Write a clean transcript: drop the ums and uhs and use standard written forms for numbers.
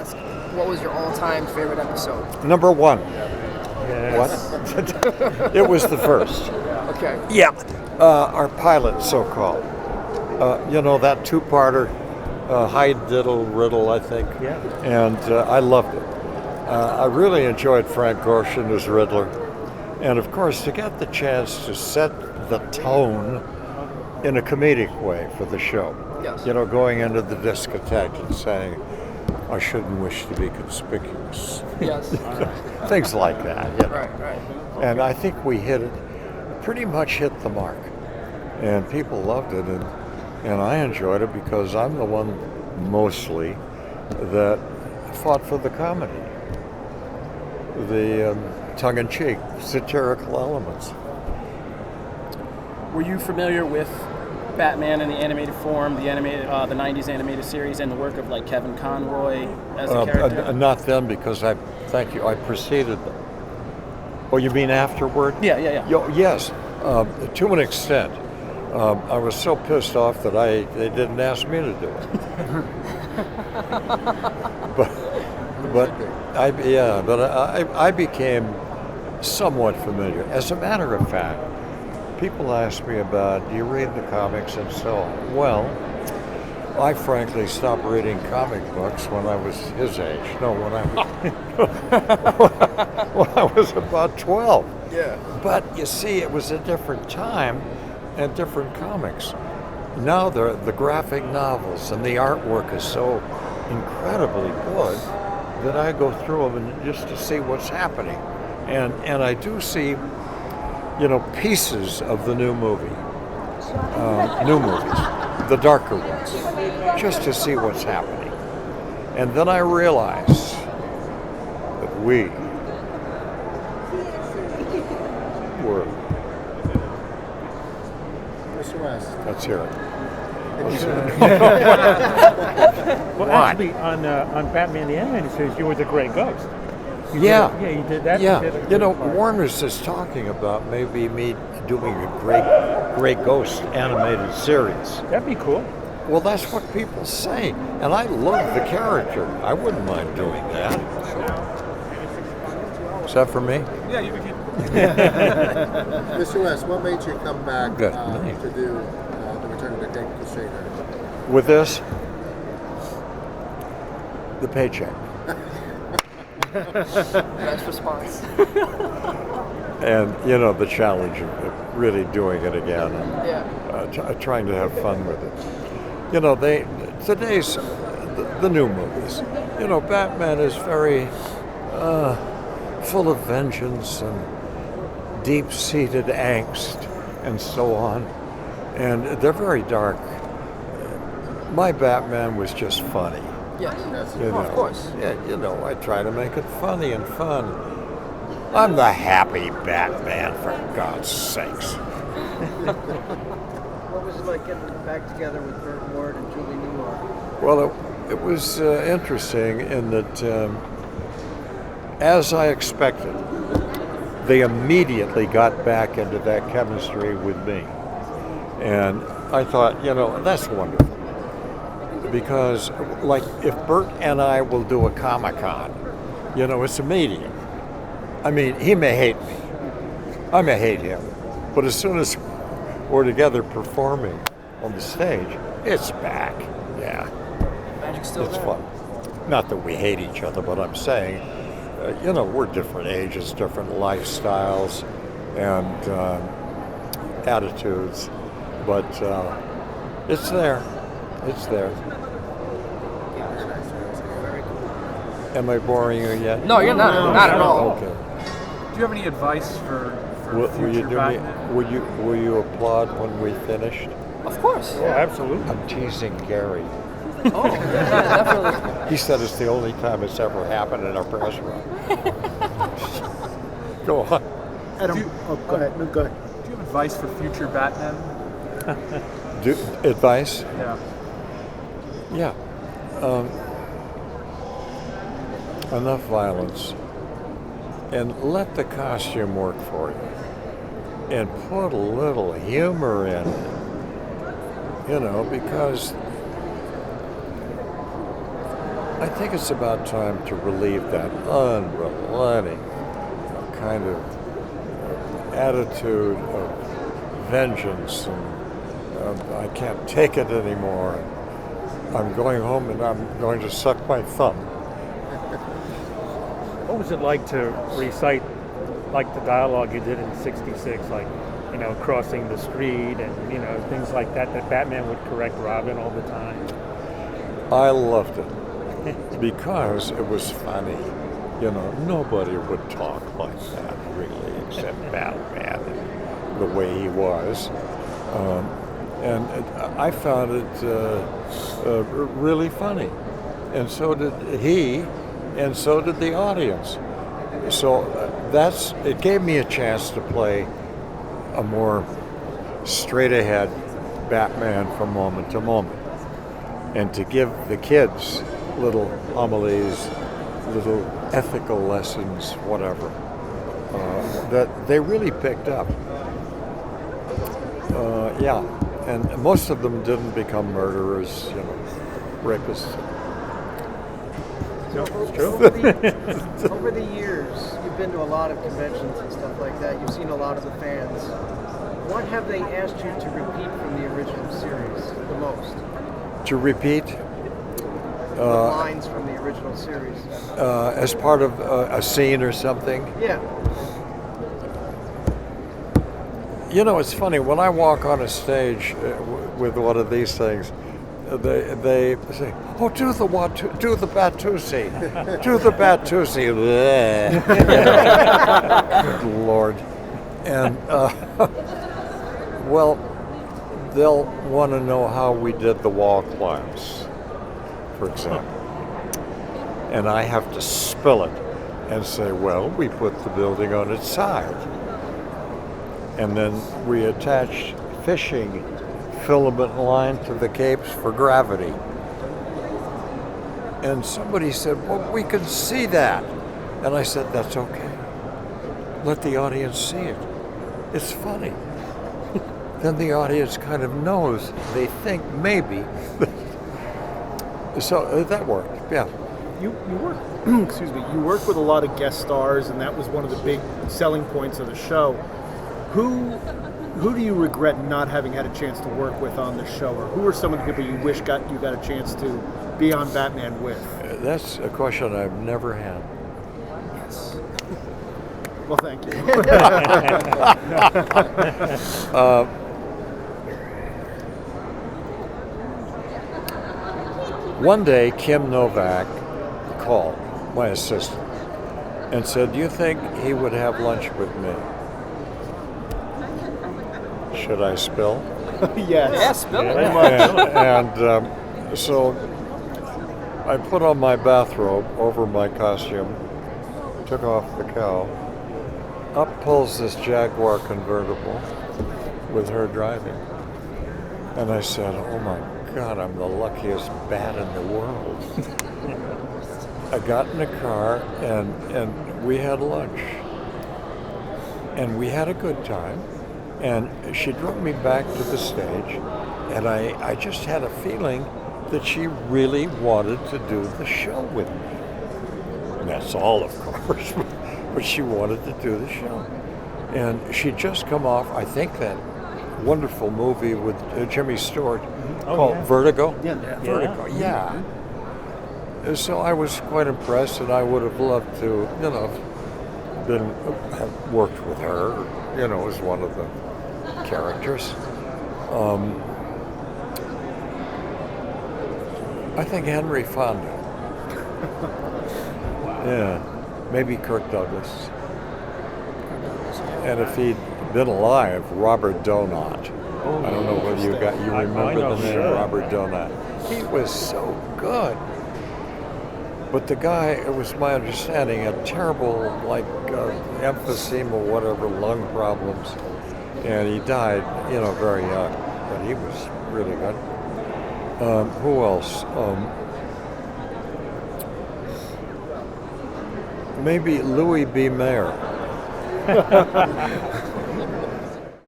ask, what was your all-time favorite episode? Number one. Yes. What? It was the first. Okay. Yeah. Our pilot, so-called. That two-parter, Hyde Diddle Riddle, I think. Yeah. And I loved it. I really enjoyed Frank Gorshin as Riddler. And of course, to get the chance to set the tone in a comedic way for the show. Yes. Going into the discotheque and saying, I shouldn't wish to be conspicuous. Yes. Things like that. Right. And I think we pretty much hit the mark. And people loved it, and I enjoyed it because I'm the one mostly that fought for the comedy. The tongue-in-cheek, satirical elements. Were you familiar with Batman in the animated form, the 90s animated series, and the work of like Kevin Conroy as a character? Not then, because I preceded them. Oh, you mean afterward? Yeah. Yes, to an extent. I was so pissed off that they didn't ask me to do it. but I became somewhat familiar. As a matter of fact, people ask me about, do you read the comics and so on? Well, I frankly stopped reading comic books when I was his age. No, when I was about 12. Yeah. But you see, it was a different time and different comics. Now the graphic novels and the artwork is so incredibly good that I go through them just to see what's happening. And I do see, pieces of the new movies, the darker ones, just to see what's happening. And then I realize that we were. Mr. West. Let's hear it. Well, actually, on Batman the Animated Series, you were the Grey Ghost. You did that. Yeah. You did Warner's is talking about maybe me doing a Grey Ghost animated series. That'd be cool. Well, that's what people say, and I love the character. I wouldn't mind doing that. Is that for me? Yeah, you can. Mr. West, what made you come back Good. to do the Return of the Caped Crusader? With this, the paycheck. Best response. And, the challenge of really doing it again and Yeah. trying to have fun with it. Today's, the new movies, Batman is very full of vengeance and deep-seated angst and so on. And they're very dark. My Batman was just funny. Yes. Of course. Yeah, I try to make it funny and fun. I'm the happy Batman, for God's sakes. What was it like getting back together with Burt Ward and Julie Newmar? Well, it was interesting in that, as I expected, they immediately got back into that chemistry with me. And I thought, that's wonderful. Because, like, if Bert and I will do a Comic-Con, it's a medium. I mean, he may hate me. I may hate him. But as soon as we're together performing on the stage, it's back. Yeah. Magic's still It's there. fun. Not that we hate each other, but I'm saying, we're different ages, different lifestyles, and attitudes. But it's there. It's there. Am I boring you yet? No, you're not. Not at all. Okay. Do you have any advice for Will you future do me? Batman? Will you applaud when we finished? Of course. Oh, absolutely. I'm teasing Gary. Oh, yeah, definitely. He said it's the only time it's ever happened in our press room. Go on. Adam, go ahead. No, go ahead. Do you have advice for future Batman? Advice? Yeah. Yeah. Enough violence. And let the costume work for you. And put a little humor in it. Because I think it's about time to relieve that unrelenting kind of attitude of vengeance, and I can't take it anymore. I'm going home and I'm going to suck my thumb. What was it like to recite like the dialogue you did in '66, like, you know, crossing the street and, you know, things like that Batman would correct Robin all the time? I loved it because it was funny. You know, nobody would talk like that really, except Batman, the way he was. And I found it really funny. And so did he, and so did the audience. So it gave me a chance to play a more straight ahead Batman from moment to moment, and to give the kids little homilies, little ethical lessons, whatever, that they really picked up. Yeah, and most of them didn't become murderers, you know, rapists. Over the years, you've been to a lot of conventions and stuff like that. You've seen a lot of the fans. What have they asked you to repeat from the original series the most? To repeat? The lines from the original series. As part of a scene or something? Yeah. You know, it's funny, when I walk on a stage with one of these things, they say, "Oh, do the Batusi, do the Batusi." Good Lord. And, well, they'll want to know how we did the wall climbs, for example. And I have to spill it and say, well, we put the building on its side. And then we attach fishing filament line to the capes for gravity. And somebody said, well, we can see that. And I said, that's okay. Let the audience see it. It's funny. Then the audience kind of knows, they think maybe. So that worked, yeah. You work, excuse me, you work with a lot of guest stars, and that was one of the big selling points of the show. Who do you regret not having had a chance to work with on the show, or who are some of the people you wish you got a chance to be on Batman with? That's a question I've never had. Well, thank you. One day, Kim Novak called, my assistant, and said, do you think he would have lunch with me? Should I spill? Yes. Yeah, spill it. And so I put on my bathrobe over my costume, took off the cowl. Up pulls this Jaguar convertible with her driving. And I said, oh my God, I'm the luckiest bat in the world. I got in the car and we had lunch. And we had a good time. And she drove me back to the stage, and I just had a feeling that she really wanted to do the show with me. And that's all, of course, but she wanted to do the show. And she'd just come off, I think, that wonderful movie with Jimmy Stewart called Vertigo. Yeah. Vertigo, yeah. So I was quite impressed, and I would have loved to, you know, have worked with her, you know, as one of the characters. I think Henry Fonda. Yeah, maybe Kirk Douglas. And if he'd been alive, Robert Donat. I don't know whether you remember the name Robert Donat. He was so good. But the guy, it was my understanding, had terrible, emphysema or whatever, lung problems. And he died, you know, very young. But he was really good. Who else? Maybe Louis B. Mayer.